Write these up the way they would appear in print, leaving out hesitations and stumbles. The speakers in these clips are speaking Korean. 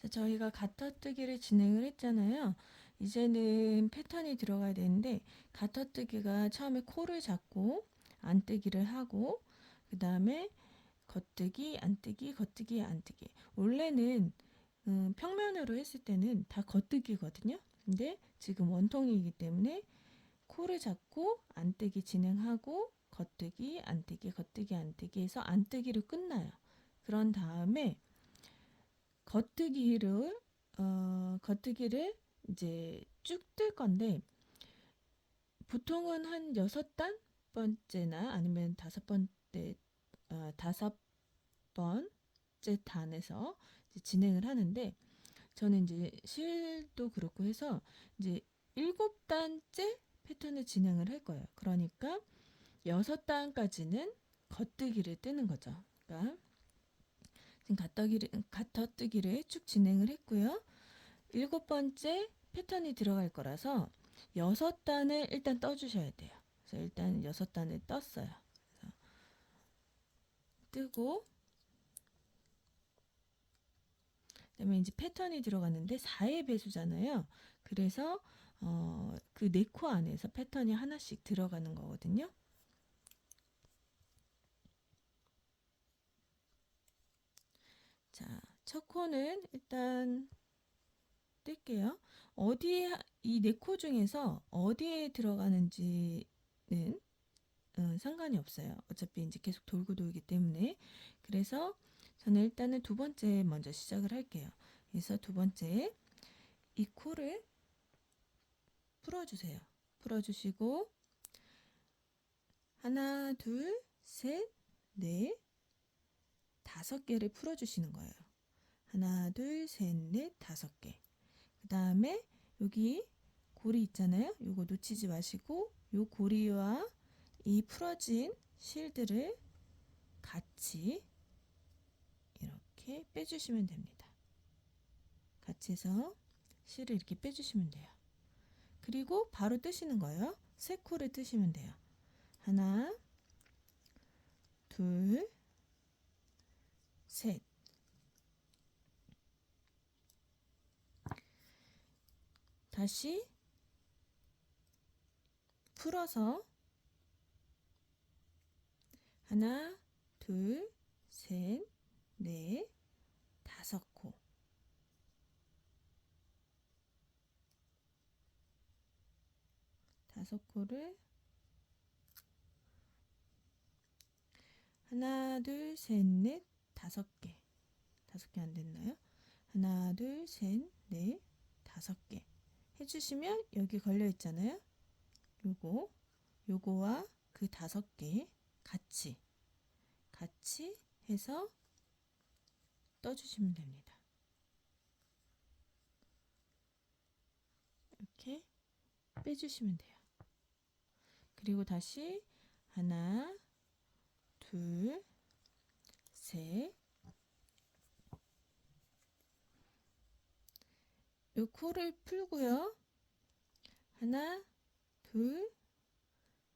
자, 저희가 가타뜨기를 진행을 했잖아요. 이제는 패턴이 들어가야 되는데 가타뜨기가 처음에 코를 잡고 안뜨기를 하고 그 다음에 겉뜨기, 안뜨기, 겉뜨기, 안뜨기. 원래는 평면으로 했을 때는 다 겉뜨기거든요. 근데 지금 원통이기 때문에 코를 잡고 안뜨기 진행하고 겉뜨기, 안뜨기, 겉뜨기, 안뜨기 해서 안뜨기로 끝나요. 그런 다음에 겉뜨기를 이제 쭉 뜰 건데 보통은 한 여섯 번째나 아니면 다섯 번째 단에서 이제 진행을 하는데 저는 이제 실도 그렇고 해서 이제 일곱 단째 패턴을 진행을 할 거예요. 그러니까 여섯 단까지는 겉뜨기를 뜨는 거죠. 그러니까 지금 가터뜨기를 쭉 진행을 했고요. 일곱 번째 패턴이 들어갈 거라서 여섯 단을 일단 떠주셔야 돼요. 그래서 일단 여섯 단을 떴어요. 그래서 뜨고 그다음에 이제 패턴이 들어갔는데 4의 배수잖아요. 그래서 그 네 코 안에서 패턴이 하나씩 들어가는 거거든요. 자, 첫 코는 일단 뜰게요. 어디에 이 네 코 중에서 어디에 들어가는지는 상관이 없어요. 어차피 이제 계속 돌고 돌기 때문에. 그래서 저는 일단은 두 번째 먼저 시작을 할게요. 그래서 두 번째 이 코를 풀어주세요. 풀어주시고 하나, 둘, 셋, 넷, 다섯 개를 풀어주시는 거예요. 하나, 둘, 셋, 넷, 다섯 개. 그 다음에 여기 고리 있잖아요. 요거 놓치지 마시고 요 고리와 이 풀어진 실들을 같이 이렇게 빼주시면 됩니다. 같이 해서 실을 이렇게 빼주시면 돼요. 그리고 바로 뜨시는 거예요. 세 코를 뜨시면 돼요. 하나, 둘, 셋. 다시 풀어서 하나, 둘, 셋, 넷, 다섯 코. 다섯 코를 하나, 둘, 셋, 넷, 다섯 개. 다섯 개 안 됐나요? 하나, 둘, 셋, 넷, 다섯 개. 해주시면 여기 걸려 있잖아요. 요거와 그 다섯 개 같이 해서 떠주시면 됩니다. 이렇게 빼주시면 돼요. 그리고 다시 하나, 둘, 셋. 요 코를 풀고요. 하나, 둘,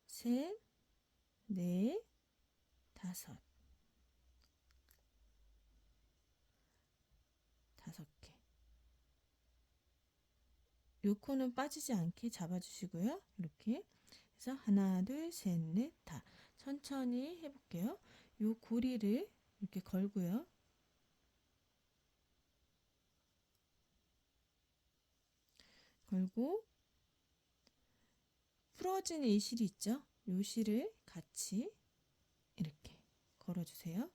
셋, 넷, 다섯. 다섯 개. 요 코는 빠지지 않게 잡아주시고요. 이렇게 해서 하나, 둘, 셋, 넷, 다. 천천히 해볼게요. 요 고리를 이렇게 걸고요. 걸고 풀어진 이 실이 있죠? 요 실을 같이 이렇게 걸어주세요.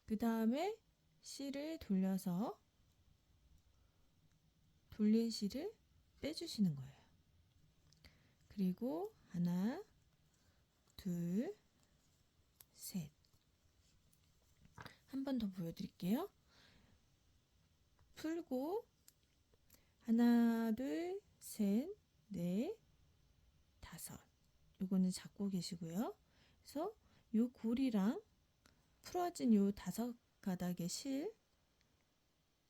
그 다음에 실을 돌려서 돌린 실을 빼주시는 거예요. 그리고 하나, 둘, 셋. 한 번 더 보여드릴게요. 풀고 하나, 둘, 셋, 넷, 다섯. 요거는 잡고 계시고요. 그래서 요 고리랑 풀어진 요 다섯 가닥의 실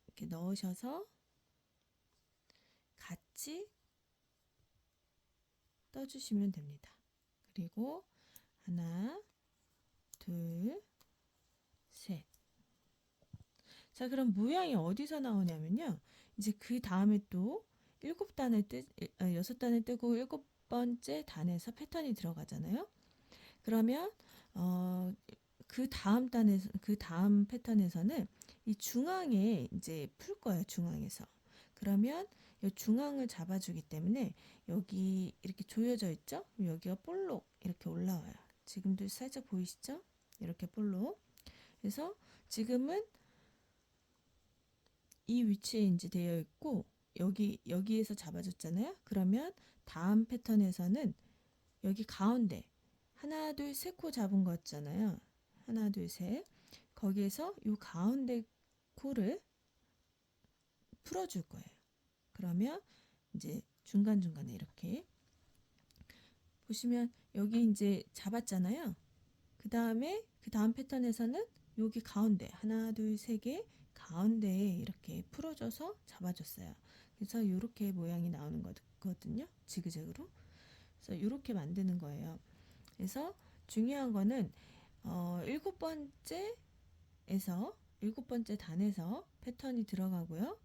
이렇게 넣으셔서 같이 떠주시면 됩니다. 그리고 하나, 둘, 셋. 자, 그럼 모양이 어디서 나오냐면요. 이제 그 다음에 또 6단을 뜨고 7번째 단에서 패턴이 들어가잖아요. 그러면 어, 그 다음 패턴에서는 이 중앙에 이제 풀 거예요. 중앙에서. 그러면 이 중앙을 잡아주기 때문에 여기 이렇게 조여져 있죠? 여기가 볼록 이렇게 올라와요. 지금도 살짝 보이시죠? 이렇게 볼록. 그래서 지금은 이 위치에 이제 되어 있고 여기에서 잡아줬잖아요. 그러면 다음 패턴에서는 여기 가운데 하나 둘 셋 코 잡은 거 있잖아요. 하나 둘 셋. 거기에서 이 가운데 코를 풀어줄 거예요. 그러면 이제 중간중간에 이렇게 보시면 여기 이제 잡았잖아요. 그 다음 패턴에서는 여기 가운데 하나 둘 세 개 가운데에 이렇게 풀어줘서 잡아줬어요. 그래서 이렇게 모양이 나오는 거거든요. 지그재그로. 그래서 이렇게 만드는 거예요. 그래서 중요한 거는 7번째에서 7번째 단에서 패턴이 들어가고요.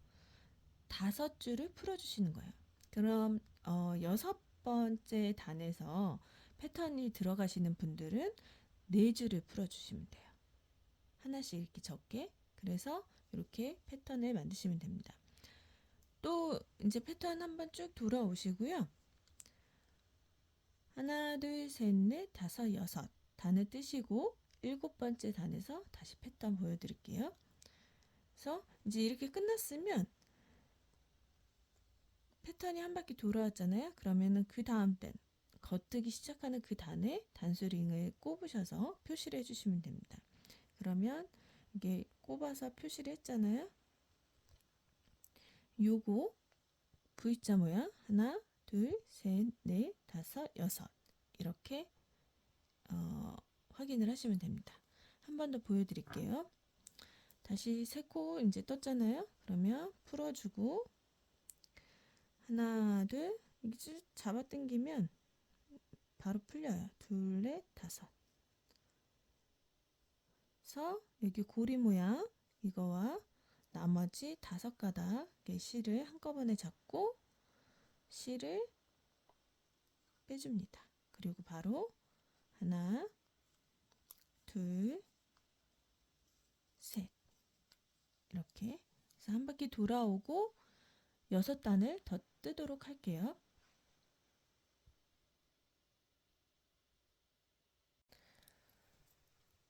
5줄을 풀어주시는 거예요. 그럼 6번째 단에서 패턴이 들어가시는 분들은 4줄을 풀어주시면 돼요. 하나씩 이렇게 적게. 그래서 이렇게 패턴을 만드시면 됩니다. 또 이제 패턴 한번 쭉 돌아오시고요. 하나, 둘, 셋, 넷, 다섯, 여섯 단을 뜨시고 7번째 단에서 다시 패턴 보여드릴게요. 그래서 이제 이렇게 끝났으면 패턴이 한 바퀴 돌아왔잖아요. 그러면은 그 다음 단 겉뜨기 시작하는 그 단에 단수링을 꼽으셔서 표시를 해주시면 됩니다. 그러면 이게 꼽아서 표시를 했잖아요. 요거 V자 모양 하나, 둘, 셋, 넷, 다섯, 여섯 이렇게 확인을 하시면 됩니다. 한 번 더 보여드릴게요. 다시 세 코 이제 떴잖아요. 그러면 풀어주고 하나, 둘 이렇게 잡아 당기면 바로 풀려요. 둘, 넷, 다섯. 그래서 여기 고리 모양 이거와 나머지 5가닥의 실을 한꺼번에 잡고 실을 빼줍니다. 그리고 바로 하나, 둘, 셋 이렇게 해서 한 바퀴 돌아오고 6단을 더 뜨도록 할게요.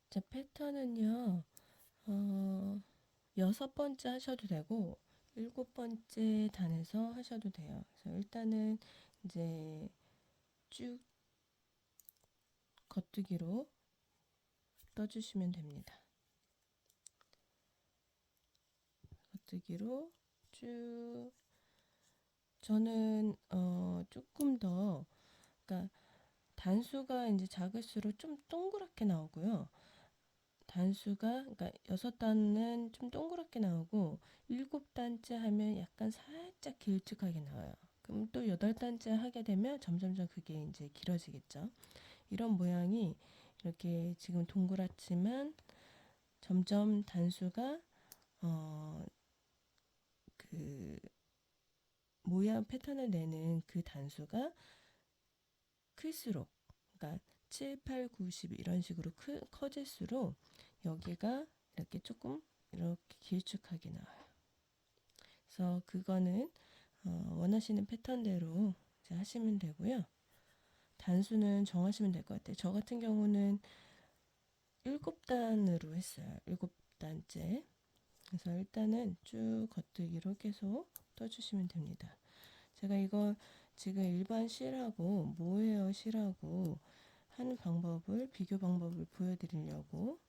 자, 패턴은요. 6번째 하셔도 되고 7번째 단에서 하셔도 돼요. 그래서 일단은 이제 쭉 겉뜨기로 떠주시면 됩니다. 겉뜨기로 쭉 저는 조금 더 그러니까 단수가 이제 작을수록 좀 동그랗게 나오고요. 단수가 그러니까 6단은 좀 동그랗게 나오고 7단째 하면 약간 살짝 길쭉하게 나와요. 그럼 또 8단째 하게 되면 점점점 그게 이제 길어지겠죠. 이런 모양이 이렇게 지금 동그랗지만 점점 단수가 그 모양 패턴을 내는 그 단수가 클수록 그러니까 7, 8, 9, 10 이런 식으로 커질수록 여기가 이렇게 조금 이렇게 길쭉하게 나와요. 그래서 그거는 원하시는 패턴대로 이제 하시면 되고요. 단수는 정하시면 될 것 같아요. 저 같은 경우는 7단으로 했어요. 7단째. 그래서 일단은 쭉 겉뜨기로 계속 떠주시면 됩니다. 제가 이거 지금 일반 실하고 모헤어 실하고 하는 방법을 비교 방법을 보여드리려고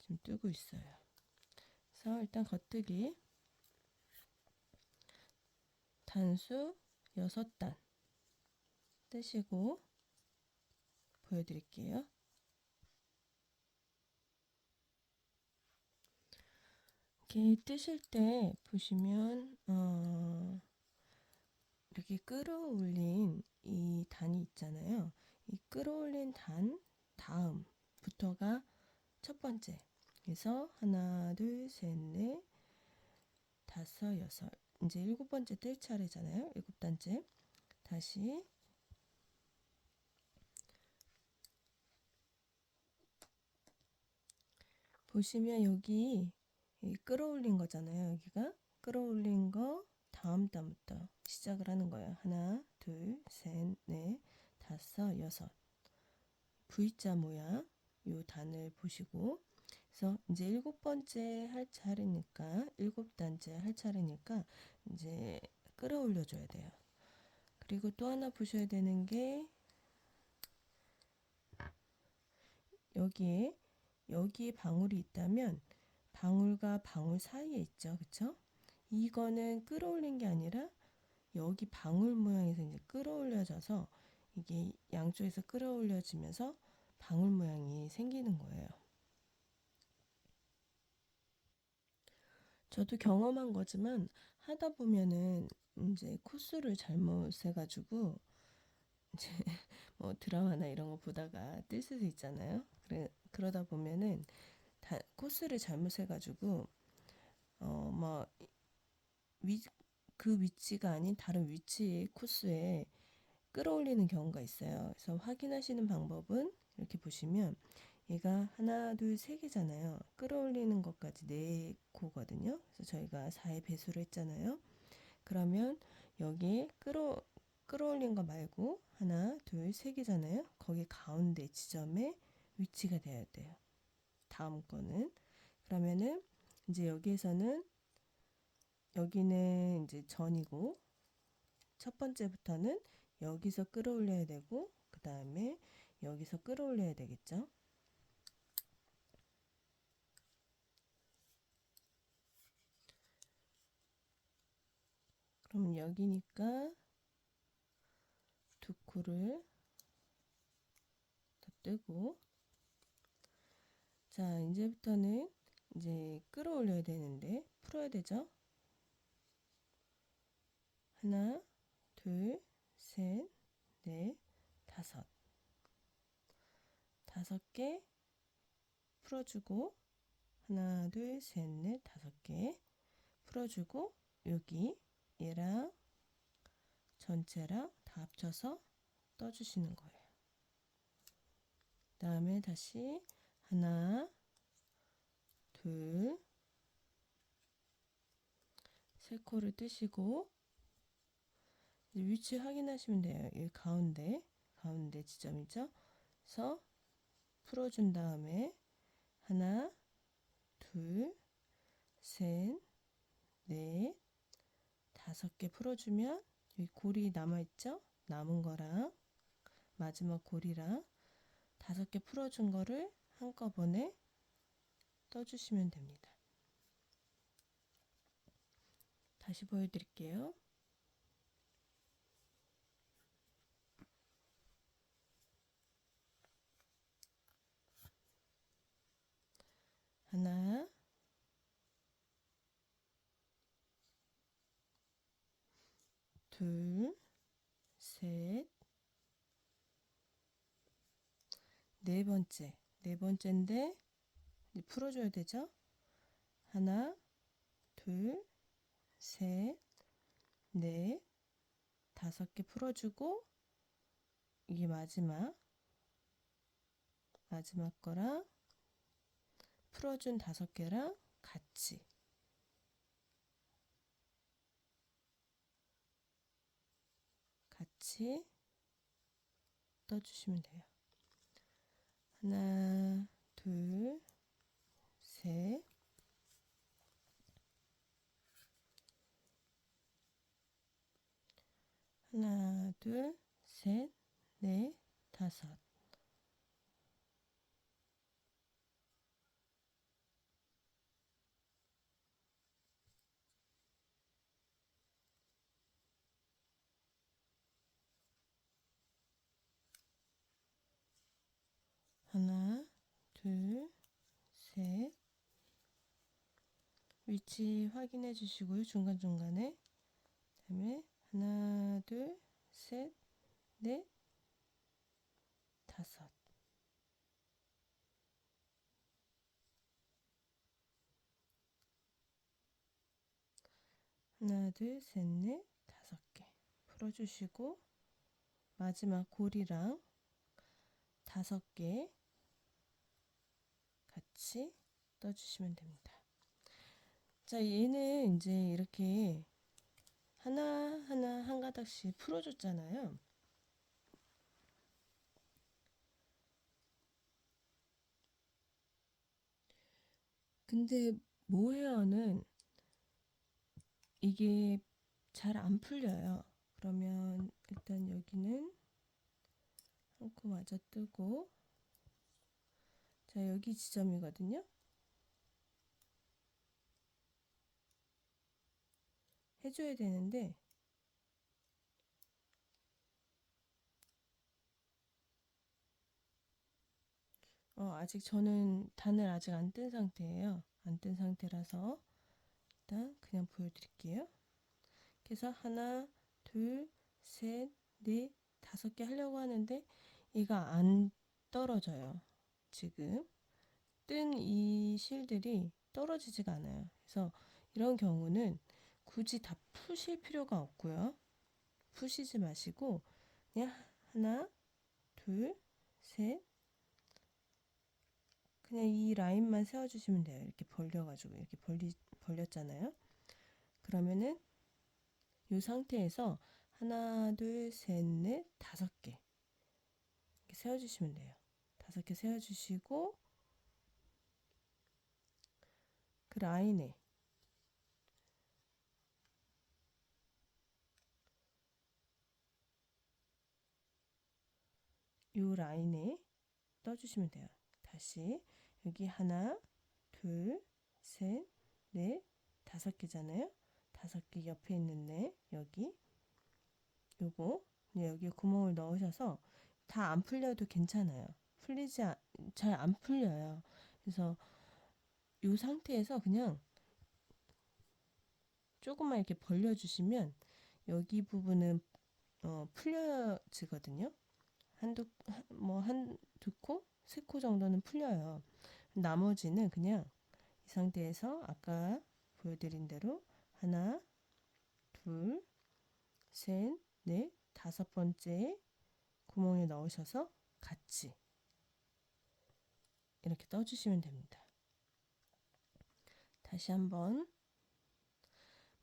지금 뜨고 있어요. 그래서 일단 겉뜨기 단수 6단 뜨시고 보여드릴게요. 이렇게 뜨실 때 보시면 이렇게 끌어올린 이 단이 있잖아요. 이 끌어올린 단 다음부터가 첫 번째. 그래서 하나, 둘, 셋, 넷, 다섯, 여섯. 이제 7번째 뜰 차례잖아요. 7단째. 다시 보시면 여기 끌어올린 거잖아요. 여기가 끌어올린 거 다음 단부터 시작을 하는 거예요. 하나, 둘, 셋, 넷, 다섯, 여섯. V자 모양 요 단을 보시고, 그래서 이제 7번째 할 차례니까 7단째 할 차례니까 이제 끌어올려 줘야 돼요. 그리고 또 하나 보셔야 되는 게 여기에 방울이 있다면 방울과 방울 사이에 있죠. 그쵸? 이거는 끌어올린 게 아니라 여기 방울 모양에서 이제 끌어올려져서 이게 양쪽에서 끌어올려지면서 방울 모양이 생기는 거예요. 저도 경험한 거지만 하다 보면은 이제 코스를 잘못 세가지고 이제 뭐 드라마나 이런 거 보다가 뜰 수도 있잖아요. 그러다 보면은 코스를 잘못 세가지고 뭐 그 위치가 아닌 다른 위치의 코스에 끌어올리는 경우가 있어요. 그래서 확인하시는 방법은 이렇게 보시면 얘가 하나, 둘, 세 개잖아요. 끌어올리는 것까지 네 코거든요. 그래서 저희가 4의 배수를 했잖아요. 그러면 여기에 끌어올린 거 말고 하나, 둘, 세 개잖아요. 거기 가운데 지점에 위치가 돼야 돼요. 다음 거는. 그러면은 이제 여기는 이제 전이고, 첫 번째부터는 여기서 끌어올려야 되고, 그 다음에 여기서 끌어올려야 되겠죠. 그럼 여기니까 두 코를 더 뜨고, 자, 이제부터는 이제 끌어올려야 되는데 풀어야 되죠. 하나, 둘, 셋, 넷, 다섯. 5개 풀어주고, 하나, 둘, 셋, 넷, 5개 풀어주고, 여기 얘랑 전체랑 다 합쳐서 떠주시는 거예요. 그 다음에 다시 하나, 둘, 세 코를 뜨시고, 위치 확인하시면 돼요. 여기 가운데 지점이죠. 그래서 풀어준 다음에 하나, 둘, 셋, 넷, 5개 풀어주면 여기 골이 남아있죠? 남은 거랑 마지막 골이랑 5개 풀어준 거를 한꺼번에 떠주시면 됩니다. 다시 보여드릴게요. 하나, 둘, 셋, 네 번째인데 풀어줘야 되죠? 하나, 둘, 셋, 넷, 5개 풀어주고, 이게 마지막 거랑 풀어준 5개랑 같이 떠주시면 돼요. 하나, 둘, 셋, 하나, 둘, 셋, 넷, 5. 하나, 둘, 셋. 위치 확인해 주시고요. 중간중간에. 그다음에 하나, 둘, 셋, 넷, 5. 하나, 둘, 셋, 넷, 5개 풀어주시고 마지막 고리랑 5개 같이 떠주시면 됩니다. 자, 얘는 이제 이렇게 하나하나 한 가닥씩 풀어줬잖아요. 근데 모헤어는 이게 잘 안 풀려요. 그러면 일단 여기는 한 코 맞아 뜨고, 자, 여기 지점이거든요. 해줘야 되는데, 아직 저는 단을 아직 안 뜬 상태예요. 안 뜬 상태라서 일단 그냥 보여드릴게요. 그래서 하나, 둘, 셋, 넷, 5개 하려고 하는데 얘가 안 떨어져요. 지금 뜬 이 실들이 떨어지지가 않아요. 그래서 이런 경우는 굳이 다 푸실 필요가 없고요. 푸시지 마시고 그냥 하나, 둘, 셋, 그냥 이 라인만 세워주시면 돼요. 이렇게 벌려가지고 이렇게 벌렸잖아요. 그러면은 이 상태에서 하나, 둘, 셋, 넷, 5개 이렇게 세워주시면 돼요. 5개 세워주시고 그 라인에 이 라인에 떠주시면 돼요. 다시 여기 하나, 둘, 셋, 넷, 5개잖아요. 5개 옆에 있는데 여기 요거 여기 구멍을 넣으셔서 다 안 풀려도 괜찮아요. 잘 안 풀려요. 그래서 이 상태에서 그냥 조금만 이렇게 벌려주시면 여기 부분은 풀려지거든요. 한두 코, 3코 정도는 풀려요. 나머지는 그냥 이 상태에서 아까 보여드린 대로 하나, 둘, 셋, 넷, 5번째 구멍에 넣으셔서 같이 이렇게 떠주시면 됩니다. 다시 한번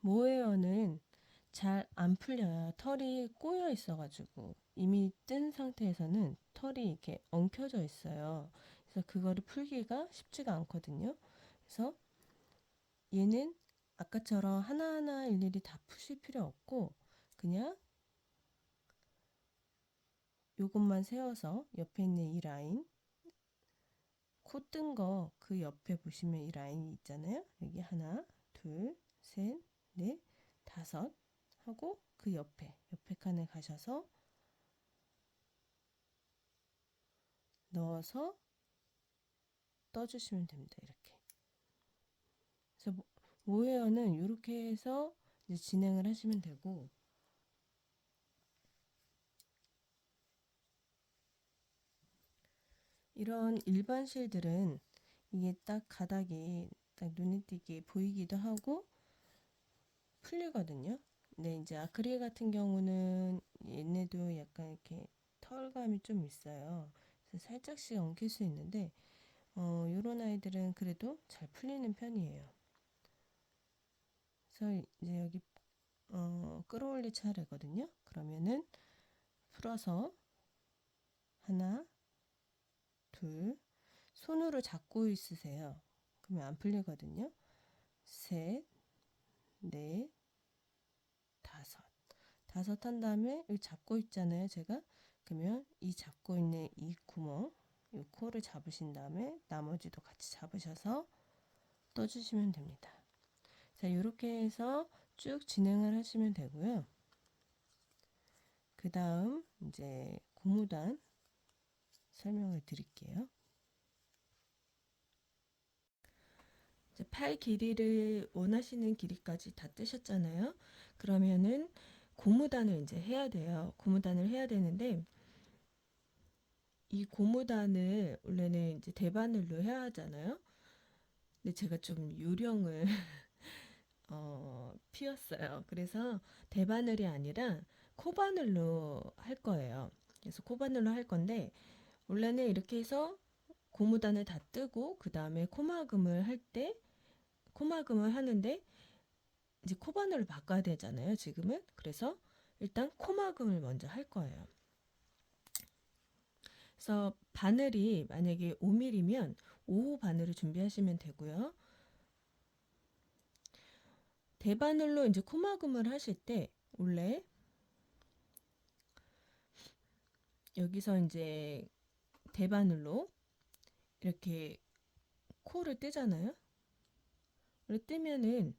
모헤어는 잘 안 풀려요. 털이 꼬여 있어가지고 이미 뜬 상태에서는 털이 이렇게 엉켜져 있어요. 그래서 그거를 풀기가 쉽지가 않거든요. 그래서 얘는 아까처럼 하나하나 일일이 다 푸실 필요 없고 그냥 요것만 세워서 옆에 있는 이 라인 코 뜬 거 그 옆에 보시면 이 라인이 있잖아요. 여기 하나, 둘, 셋, 넷, 5 하고 그 옆에 칸에 가셔서 넣어서 떠주시면 됩니다. 이렇게. 그래서 모헤어는 이렇게 해서 이제 진행을 하시면 되고 이런 일반 실들은 이게 딱 가닥이 딱 눈에 띄게 보이기도 하고 풀리거든요. 근데 이제 아크릴 같은 경우는 얘네도 약간 이렇게 털감이 좀 있어요. 그래서 살짝씩 엉킬 수 있는데 요런 아이들은 그래도 잘 풀리는 편이에요. 그래서 이제 여기 끌어올릴 차례거든요. 그러면은 풀어서 하나, 둘, 손으로 잡고 있으세요. 그러면 안 풀리거든요. 셋, 넷, 5. 5 한 다음에 여기 잡고 있잖아요. 제가. 그러면 이 잡고 있는 이 구멍, 이 코를 잡으신 다음에 나머지도 같이 잡으셔서 떠주시면 됩니다. 자, 이렇게 해서 쭉 진행을 하시면 되고요. 그 다음 이제 고무단 설명을 드릴게요. 이제 팔 길이를 원하시는 길이까지 다 뜨셨잖아요. 그러면은 고무단을 이제 해야 돼요. 고무단을 해야 되는데 이 고무단을 원래는 이제 대바늘로 해야 하잖아요. 근데 제가 좀 요령을 피었어요. 그래서 대바늘이 아니라 코바늘로 할 거예요. 그래서 코바늘로 할 건데 원래는 이렇게 해서 고무단을 다 뜨고 그 다음에 코막음을 하는데 이제 코바늘로 바꿔야 되잖아요. 지금은. 그래서 일단 코막음을 먼저 할 거예요. 그래서 바늘이 만약에 5mm면 5호 바늘을 준비하시면 되고요. 대바늘로 이제 코막음을 하실 때 원래 여기서 이제 대바늘로 이렇게 코를 뜨잖아요. 뜨면은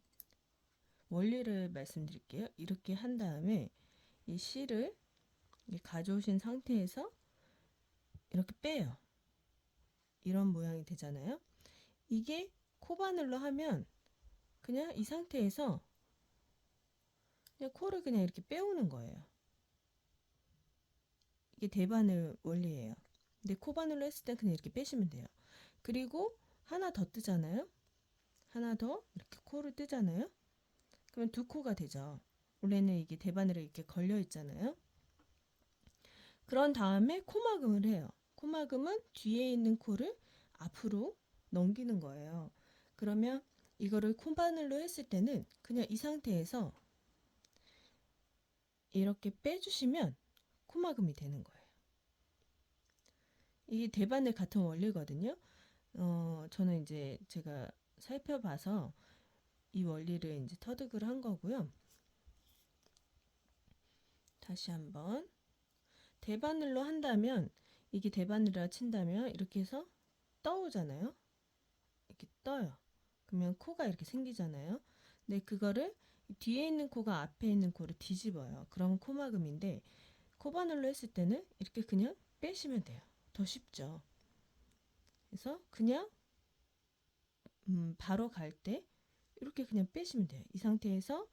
원리를 말씀드릴게요. 이렇게 한 다음에 이 실을 가져오신 상태에서 이렇게 빼요. 이런 모양이 되잖아요. 이게 코바늘로 하면 그냥 이 상태에서 그냥 코를 그냥 이렇게 빼오는 거예요. 이게 대바늘 원리예요. 근데 코바늘로 했을 때 그냥 이렇게 빼시면 돼요. 그리고 하나 더 뜨잖아요. 하나 더 이렇게 코를 뜨잖아요. 그러면 두 코가 되죠. 원래는 이게 대바늘에 이렇게 걸려 있잖아요. 그런 다음에 코막음을 해요. 코막음은 뒤에 있는 코를 앞으로 넘기는 거예요. 그러면 이거를 코바늘로 했을 때는 그냥 이 상태에서 이렇게 빼주시면 코막음이 되는 거예요. 이게 대바늘 같은 원리거든요. 저는 이제 제가 살펴봐서 이 원리를 이제 터득을 한 거고요. 다시 한번 대바늘로 한다면 이게 대바늘이라 친다면 이렇게 해서 떠오잖아요. 이렇게 떠요. 그러면 코가 이렇게 생기잖아요. 근데 그거를 뒤에 있는 코가 앞에 있는 코를 뒤집어요. 그러면 코막음인데 코바늘로 했을 때는 이렇게 그냥 빼시면 돼요. 더 쉽죠. 그래서 그냥 바로 갈 때 이렇게 그냥 빼시면 돼요. 이 상태에서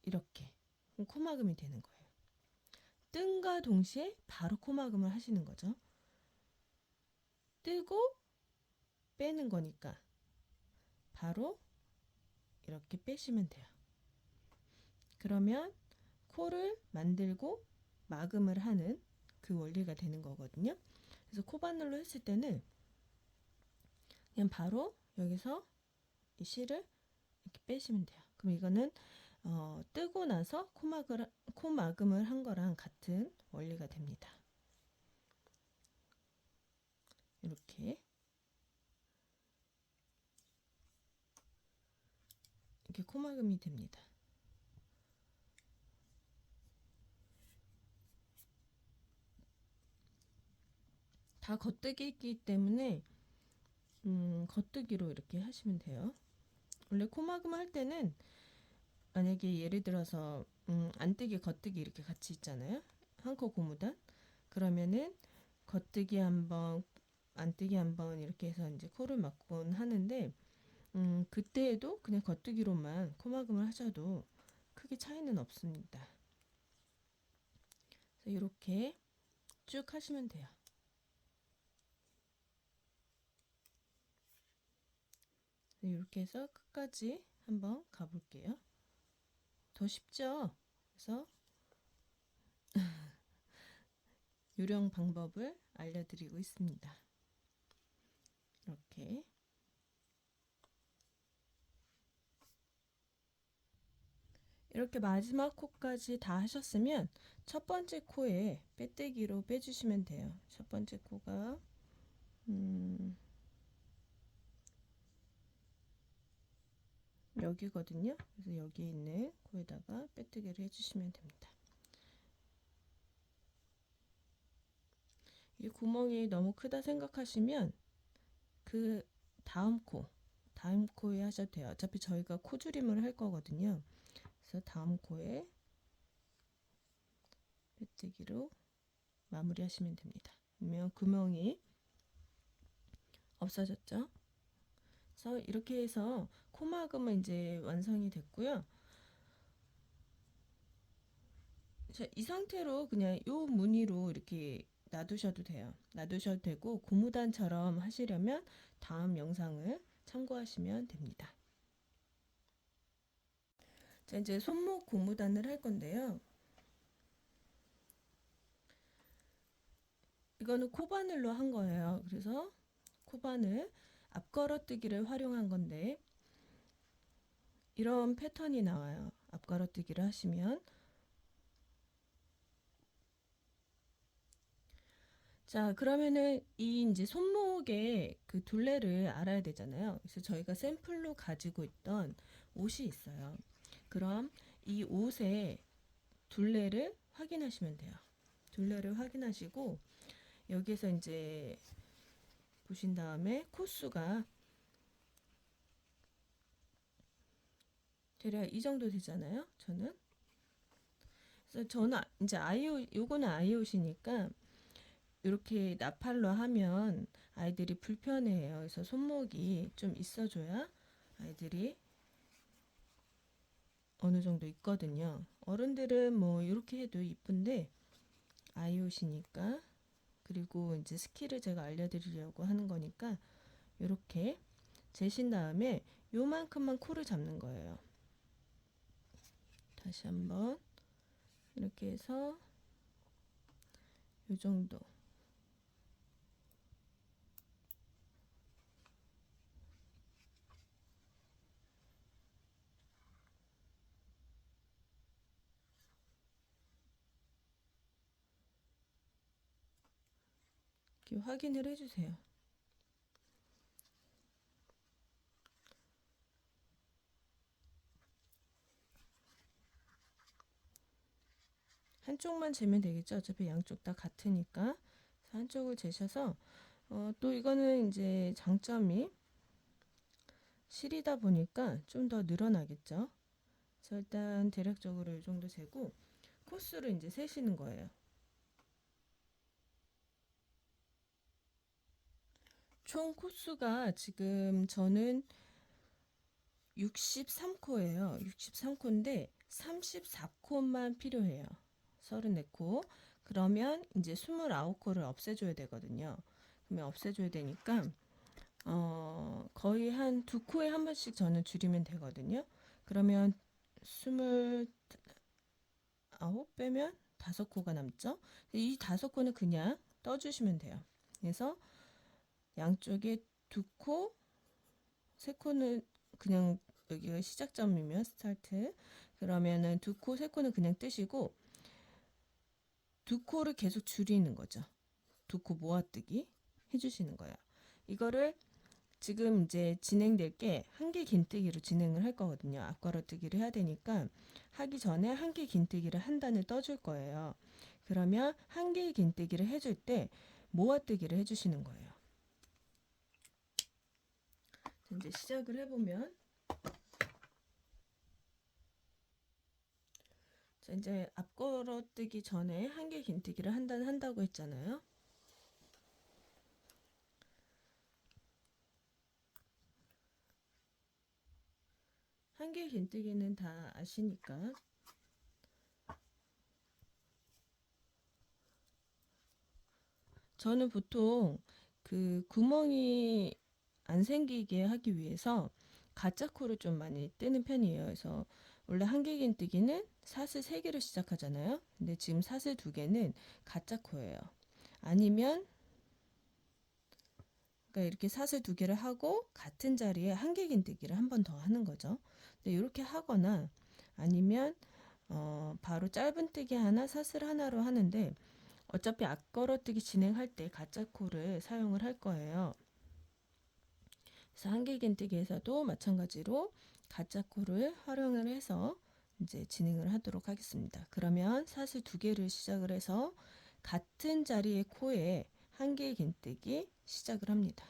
이렇게 코막음이 되는 거예요. 뜬과 동시에 바로 코막음을 하시는 거죠. 뜨고 빼는 거니까 바로 이렇게 빼시면 돼요. 그러면 코를 만들고 막음을 하는 그 원리가 되는 거거든요. 그래서 코바늘로 했을 때는 그냥 바로 여기서 이 실을 이렇게 빼시면 돼요. 그럼 이거는 뜨고 나서 코막음을 한 거랑 같은 원리가 됩니다. 이렇게 코막음이 됩니다. 다 겉뜨기이기 때문에 겉뜨기로 이렇게 하시면 돼요. 원래 코막음 할 때는 만약에 예를 들어서 안뜨기 겉뜨기 이렇게 같이 있잖아요. 한 코 고무단. 그러면은 겉뜨기 한번 안뜨기 한번 이렇게 해서 이제 코를 막곤 하는데 그때에도 그냥 겉뜨기로만 코막음을 하셔도 크게 차이는 없습니다. 그래서 이렇게 쭉 하시면 돼요. 이렇게 해서 끝까지 한번 가볼게요. 더 쉽죠? 그래서 요령 방법을 알려드리고 있습니다. 이렇게 마지막 코까지 다 하셨으면 첫 번째 코에 빼떼기로 빼주시면 돼요. 첫 번째 코가 여기거든요. 그래서 여기 있는 코에다가 빼뜨기를 해주시면 됩니다. 이 구멍이 너무 크다 생각하시면 그 다음 코에 하셔도 돼요. 어차피 저희가 코줄임을 할 거거든요. 그래서 다음 코에 빼뜨기로 마무리하시면 됩니다. 그러면 구멍이 없어졌죠. 그래서 이렇게 해서 코막음은 이제 완성이 됐고요. 자, 이 상태로 그냥 요 무늬로 이렇게 놔두셔도 돼요. 놔두셔도 되고 고무단처럼 하시려면 다음 영상을 참고하시면 됩니다. 자, 이제 손목 고무단을 할 건데요. 이거는 코바늘로 한 거예요. 그래서 코바늘 앞걸어뜨기를 활용한 건데 이런 패턴이 나와요. 앞걸어뜨기를 하시면. 자, 그러면은 이 이제 손목에 그 둘레를 알아야 되잖아요. 그래서 저희가 샘플로 가지고 있던 옷이 있어요. 그럼 이 옷의 둘레를 확인하시면 돼요. 둘레를 확인하시고 여기에서 이제 보신 다음에 코수가 대략 이 정도 되잖아요. 저는. 그래서 저는 이제 아이옷, 요거는 아이옷이니까 이렇게 나팔로 하면 아이들이 불편해해요. 그래서 손목이 좀 있어줘야 아이들이 어느 정도 있거든요. 어른들은 뭐 이렇게 해도 이쁜데 아이옷이니까 그리고 이제 스킬을 제가 알려드리려고 하는 거니까 이렇게 재신 다음에 요만큼만 코를 잡는 거예요. 다시 한번 이렇게 해서 요 정도. 이렇게 확인을 해주세요. 한쪽만 재면 되겠죠. 어차피 양쪽 다 같으니까. 그래서 한쪽을 재셔서 또 이거는 이제 장점이 실이다 보니까 좀 더 늘어나겠죠. 그래서 일단 대략적으로 이 정도 재고 코스를 이제 세시는 거예요. 총 코수가 지금 저는 63코예요. 63코인데 34코만 필요해요. 34코. 그러면 이제 29코를 없애줘야 되거든요. 그러면 없애줘야 되니까 거의 한 2코에 한 번씩 저는 줄이면 되거든요. 그러면 29 빼면 5코가 남죠. 이 5코는 그냥 떠주시면 돼요. 그래서 양쪽에 2코, 3코는 그냥 여기가 시작점이면 스타트. 그러면은 2코, 3코는 그냥 뜨시고 2코를 계속 줄이는 거죠. 2코 모아뜨기 해주시는 거예요. 이거를 지금 이제 진행될 게 한길 긴뜨기로 진행을 할 거거든요. 앞걸어뜨기를 해야 되니까 하기 전에 한길 긴뜨기를 한 단을 떠줄 거예요. 그러면 한길 긴뜨기를 해줄 때 모아뜨기를 해주시는 거예요. 이제 시작을 해보면 자, 이제 앞걸어뜨기 전에 한길 긴뜨기를 한 단 한다고 했잖아요. 한길 긴뜨기는 다 아시니까 저는 보통 그 구멍이 안 생기게 하기 위해서 가짜 코를 좀 많이 뜨는 편이에요. 그래서 원래 한길긴뜨기는 사슬 3개로 시작하잖아요. 근데 지금 사슬 2개는 가짜 코예요. 아니면 그러니까 이렇게 사슬 2개를 하고 같은 자리에 한길긴뜨기를 한 번 더 하는 거죠. 근데 이렇게 하거나 아니면 바로 짧은뜨기 하나 사슬 하나로 하는데 어차피 앞걸어뜨기 진행할 때 가짜 코를 사용을 할 거예요. 그래서 한길긴뜨기에서도 마찬가지로 가짜 코를 활용을 해서 이제 진행을 하도록 하겠습니다. 그러면 사슬 2개를 시작을 해서 같은 자리의 코에 한길긴뜨기 시작을 합니다.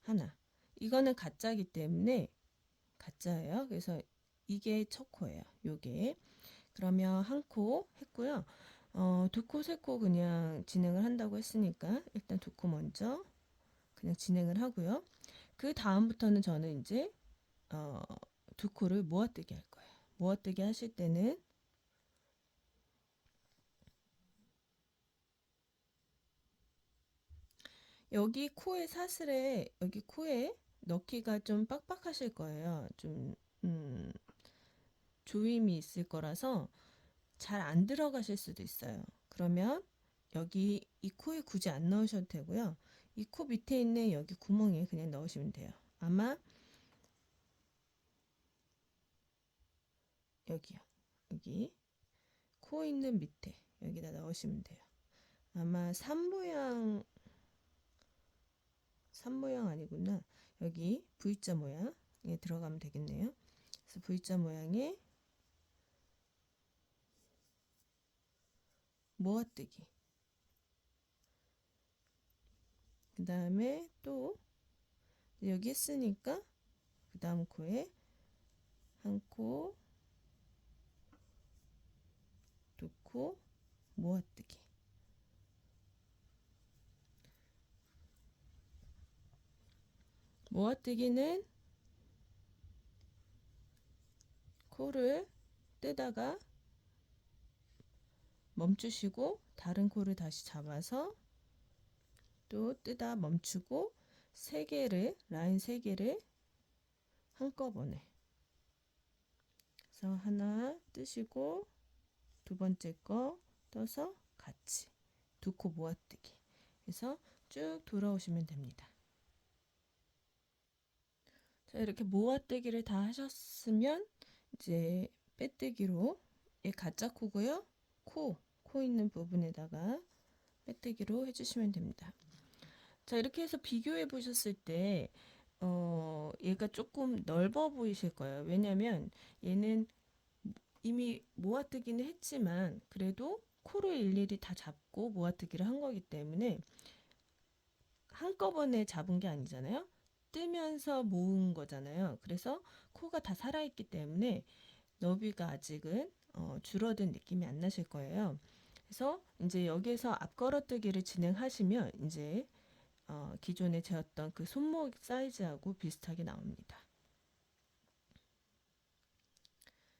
하나. 이거는 가짜이기 때문에 가짜예요. 그래서 이게 첫 코예요. 요게. 그러면 한 코 했고요. 2코, 3코 그냥 진행을 한다고 했으니까 일단 2코 먼저 그냥 진행을 하고요. 그 다음부터는 저는 이제 2코를 모아뜨기 할 거예요. 모아뜨기 하실 때는 여기 코에 사슬에 여기 코에 넣기가 좀 빡빡하실 거예요. 좀 음, 조임이 있을 거라서 잘 안 들어가실 수도 있어요. 그러면 여기 이 코에 굳이 안 넣으셔도 되고요. 이 코 밑에 있는 여기 구멍에 그냥 넣으시면 돼요. 아마 여기요. 여기 코 있는 밑에 여기다 넣으시면 돼요. 아마 산 모양 아니구나. 여기 V자 모양에 들어가면 되겠네요. 그래서 V자 모양의 모아뜨기. 그 다음에 또 여기 했으니까 그 다음 코에 한 코, 두 코, 모아뜨기. 모아뜨기는 코를 뜨다가 멈추시고 다른 코를 다시 잡아서 또 뜨다 멈추고 세 개를 라인 세 개를 한꺼번에 그래서 하나 뜨시고 두 번째 거 떠서 같이 두 코 모아뜨기 해서 쭉 돌아오시면 됩니다. 자, 이렇게 모아뜨기를 다 하셨으면 이제 빼뜨기로 가짜 코고요. 코 있는 부분에다가 빼뜨기로 해주시면 됩니다. 자, 이렇게 해서 비교해 보셨을 때 얘가 조금 넓어 보이실 거예요. 왜냐면 얘는 이미 모아뜨기는 했지만 그래도 코를 일일이 다 잡고 모아뜨기를 한 거기 때문에 한꺼번에 잡은 게 아니잖아요. 뜨면서 모은 거잖아요. 그래서 코가 다 살아있기 때문에 너비가 아직은 줄어든 느낌이 안 나실 거예요. 그래서 이제 여기에서 앞걸어뜨기를 진행하시면 이제 기존에 재었던 그 손목 사이즈하고 비슷하게 나옵니다.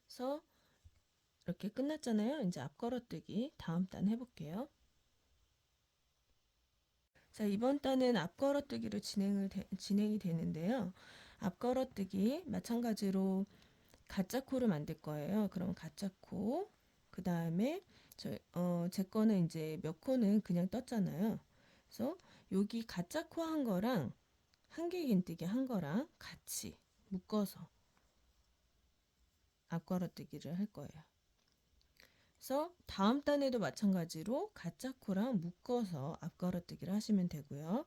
그래서 이렇게 끝났잖아요. 이제 앞걸어뜨기 다음 단 해볼게요. 자, 이번 단은 앞걸어뜨기로 진행이 되는데요. 앞걸어뜨기 마찬가지로 가짜 코를 만들 거예요. 그럼 가짜 코, 그 다음에 제 거는 이제 몇 코는 그냥 떴잖아요. 그래서 여기 가짜 코 한 거랑 한길 긴뜨기 한 거랑 같이 묶어서 앞걸어뜨기를 할 거예요. 그래서 다음 단에도 마찬가지로 가짜 코랑 묶어서 앞걸어뜨기를 하시면 되고요.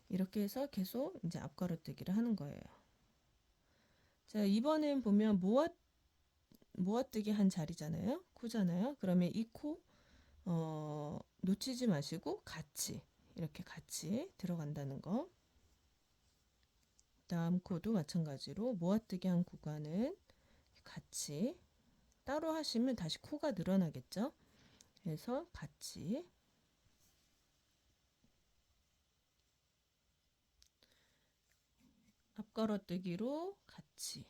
이렇게 해서 계속 이제 앞걸어뜨기를 하는 거예요. 자, 이번엔 보면 모아뜨기 한 자리잖아요. 코잖아요. 그러면 이 코 놓치지 마시고 같이 이렇게 같이 들어간다는 거. 다음 코도 마찬가지로 모아뜨기 한 구간은 같이 따로 하시면 다시 코가 늘어나겠죠. 그래서 같이 앞걸어뜨기로 같이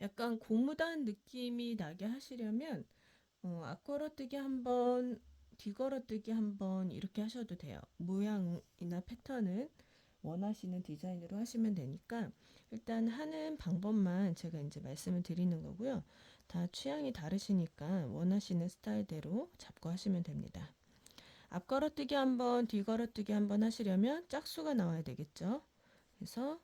약간 고무단 느낌이 나게 하시려면 앞걸어뜨기 한번 뒤걸어뜨기 한번 이렇게 하셔도 돼요. 모양이나 패턴은 원하시는 디자인으로 하시면 되니까 일단 하는 방법만 제가 이제 말씀을 드리는 거고요. 다 취향이 다르시니까 원하시는 스타일대로 잡고 하시면 됩니다. 앞걸어뜨기 한번 뒤걸어뜨기 한번 하시려면 짝수가 나와야 되겠죠. 그래서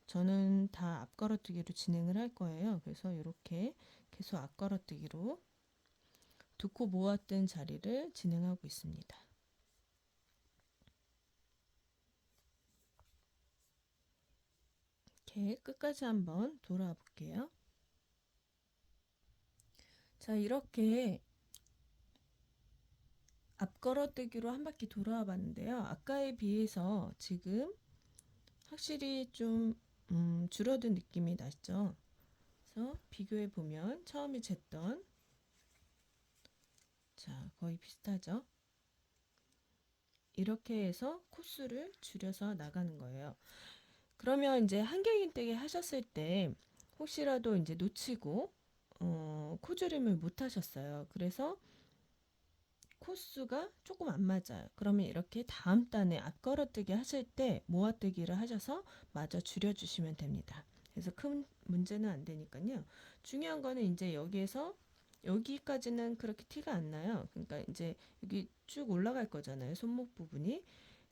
저는 다 앞걸어뜨기로 진행을 할 거예요. 그래서 이렇게 계속 앞걸어뜨기로 두 코 모았던 자리를 진행하고 있습니다. 이렇게 끝까지 한번 돌아와 볼게요. 자, 이렇게 앞걸어뜨기로 한 바퀴 돌아와 봤는데요. 아까에 비해서 지금 확실히 좀 줄어든 느낌이 나죠. 그래서 비교해 보면 처음에 쟀던 자, 거의 비슷하죠. 이렇게 해서 코수를 줄여서 나가는 거예요. 그러면 이제 한길긴뜨기 하셨을 때 혹시라도 이제 놓치고 코줄임을 못 하셨어요. 그래서 코수가 조금 안 맞아요. 그러면 이렇게 다음 단에 앞걸어뜨기 하실 때 모아뜨기를 하셔서 마저 줄여주시면 됩니다. 그래서 큰 문제는 안 되니까요. 중요한 거는 이제 여기에서 여기까지는 그렇게 티가 안 나요. 그러니까 이제 여기 쭉 올라갈 거잖아요. 손목 부분이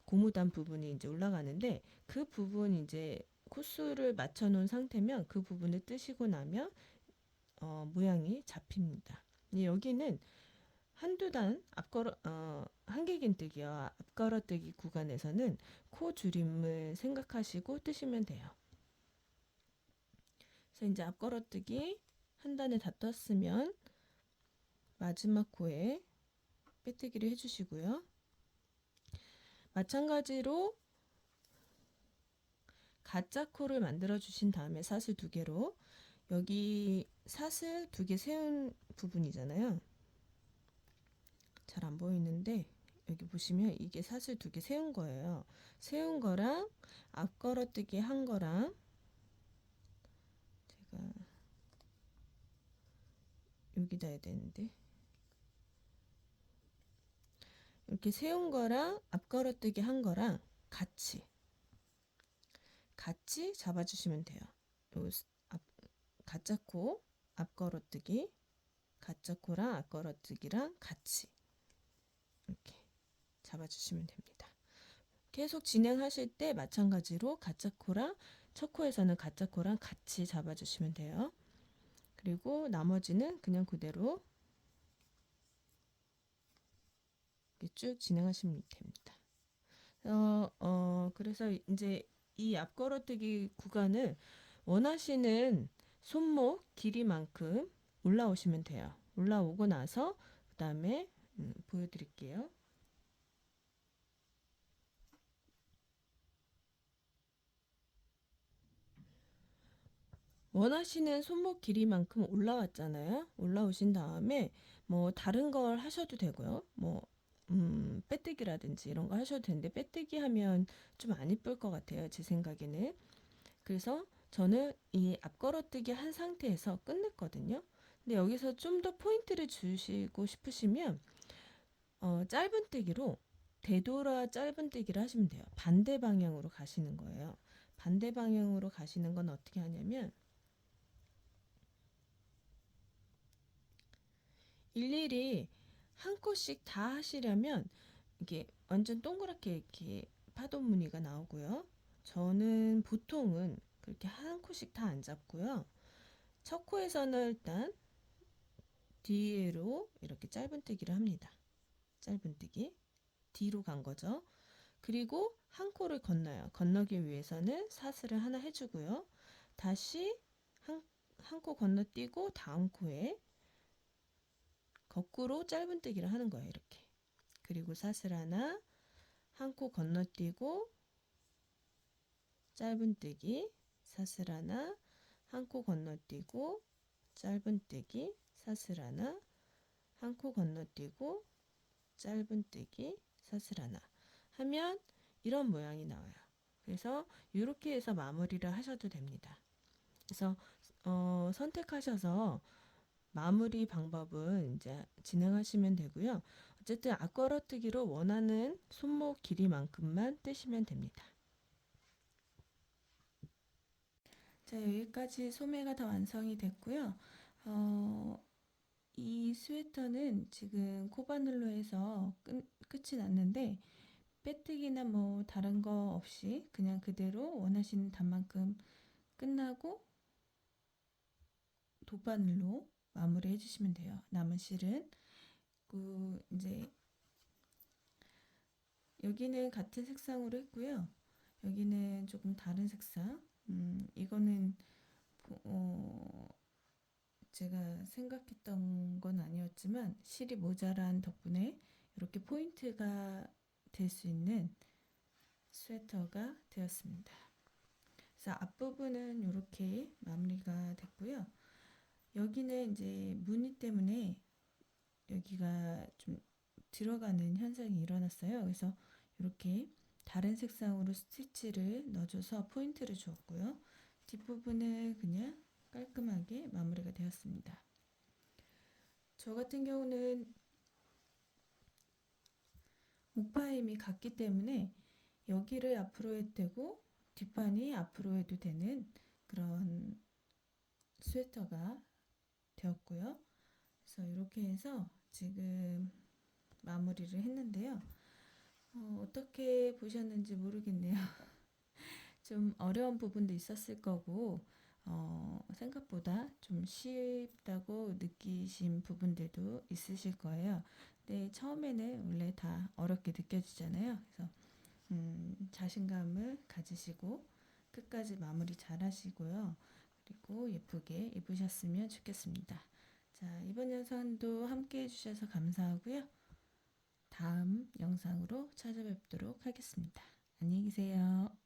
고무단 부분이 이제 올라가는데 그 부분 이제 코수를 맞춰 놓은 상태면 그 부분을 뜨시고 나면 모양이 잡힙니다. 여기는 한두 단 한길긴뜨기와 앞걸어뜨기 구간에서는 코 줄임을 생각하시고 뜨시면 돼요. 그래서 이제 앞걸어뜨기 한 단에 다 떴으면 마지막 코에 빼뜨기를 해주시고요. 마찬가지로 가짜 코를 만들어 주신 다음에 사슬 두 개로 여기 사슬 두 개 세운 부분이잖아요. 잘 안 보이는데 여기 보시면 이게 사슬 두 개 세운 거예요. 세운 거랑 앞걸어뜨기 한 거랑 제가 여기다 해야 되는데 이렇게 세운 거랑 앞걸어뜨기 한 거랑 같이 잡아주시면 돼요. 요 가짜 코 앞걸어뜨기 가짜 코랑 앞걸어뜨기랑 같이 이렇게 잡아주시면 됩니다. 계속 진행하실 때 마찬가지로 가짜 코랑 첫 코에서는 가짜 코랑 같이 잡아주시면 돼요. 그리고 나머지는 그냥 그대로 이렇게 쭉 진행하시면 됩니다. 그래서 이제 이 앞걸어뜨기 구간을 원하시는 손목 길이만큼 올라오시면 돼요. 올라오고 나서 그 다음에 보여드릴게요. 원하시는 손목 길이만큼 올라왔잖아요. 올라오신 다음에 뭐 다른 걸 하셔도 되고요. 뭐 빼뜨기라든지 이런 거 하셔도 되는데 빼뜨기 하면 좀 안 이쁠 것 같아요. 제 생각에는. 그래서 저는 이 앞걸어뜨기 한 상태에서 끝냈거든요. 근데 여기서 좀 더 포인트를 주시고 싶으시면 짧은뜨기로 되돌아 짧은뜨기를 하시면 돼요. 반대 방향으로 가시는 거예요. 반대 방향으로 가시는 건 어떻게 하냐면 일일이 한 코씩 다 하시려면 이게 완전 동그랗게 이렇게 파도 무늬가 나오고요. 저는 보통은 그렇게 한 코씩 다 안 잡고요. 첫 코에서는 일단 뒤로 이렇게 짧은뜨기를 합니다. 짧은뜨기 뒤로 간 거죠. 그리고 한 코를 건너요. 건너기 위해서는 사슬을 하나 해주고요. 다시 한 코 건너뛰고 다음 코에 거꾸로 짧은뜨기를 하는 거예요. 이렇게. 그리고 사슬 하나, 한 코 건너뛰고 짧은뜨기, 사슬 하나, 한 코 건너뛰고 짧은뜨기, 사슬 하나, 한 코 건너뛰고 짧은뜨기, 사슬 하나 하면 이런 모양이 나와요. 그래서 이렇게 해서 마무리를 하셔도 됩니다. 그래서 선택하셔서 마무리 방법은 이제 진행하시면 되고요. 어쨌든 앞걸어뜨기로 원하는 손목 길이만큼만 뜨시면 됩니다. 자, 여기까지 소매가 다 완성이 됐고요. 이 스웨터는 지금 코바늘로 해서 끝이 났는데 빼뜨기나 뭐 다른 거 없이 그냥 그대로 원하시는 단만큼 끝나고 돗바늘로 마무리 해주시면 돼요. 남은 실은 이제 여기는 같은 색상으로 했고요. 여기는 조금 다른 색상. 이거는 제가 생각했던 건 아니었지만 실이 모자란 덕분에 이렇게 포인트가 될 수 있는 스웨터가 되었습니다. 그래서 앞부분은 이렇게 마무리가 됐고요. 여기는 이제 무늬 때문에 여기가 좀 들어가는 현상이 일어났어요. 그래서 이렇게 다른 색상으로 스티치를 넣어줘서 포인트를 주었고요. 뒷부분은 그냥 깔끔하게 마무리가 되었습니다. 저 같은 경우는 목파 힘이 같기 때문에 여기를 앞으로 해도 되고 뒷판이 앞으로 해도 되는 그런 스웨터가 되었고요. 그래서 이렇게 해서 지금 마무리를 했는데요. 어떻게 보셨는지 모르겠네요. 좀 어려운 부분도 있었을 거고, 생각보다 좀 쉽다고 느끼신 부분들도 있으실 거예요. 근데 처음에는 원래 다 어렵게 느껴지잖아요. 그래서 자신감을 가지시고 끝까지 마무리 잘 하시고요. 그리고 예쁘게 입으셨으면 좋겠습니다. 자, 이번 영상도 함께 해주셔서 감사하고요. 다음 영상으로 찾아뵙도록 하겠습니다. 안녕히 계세요.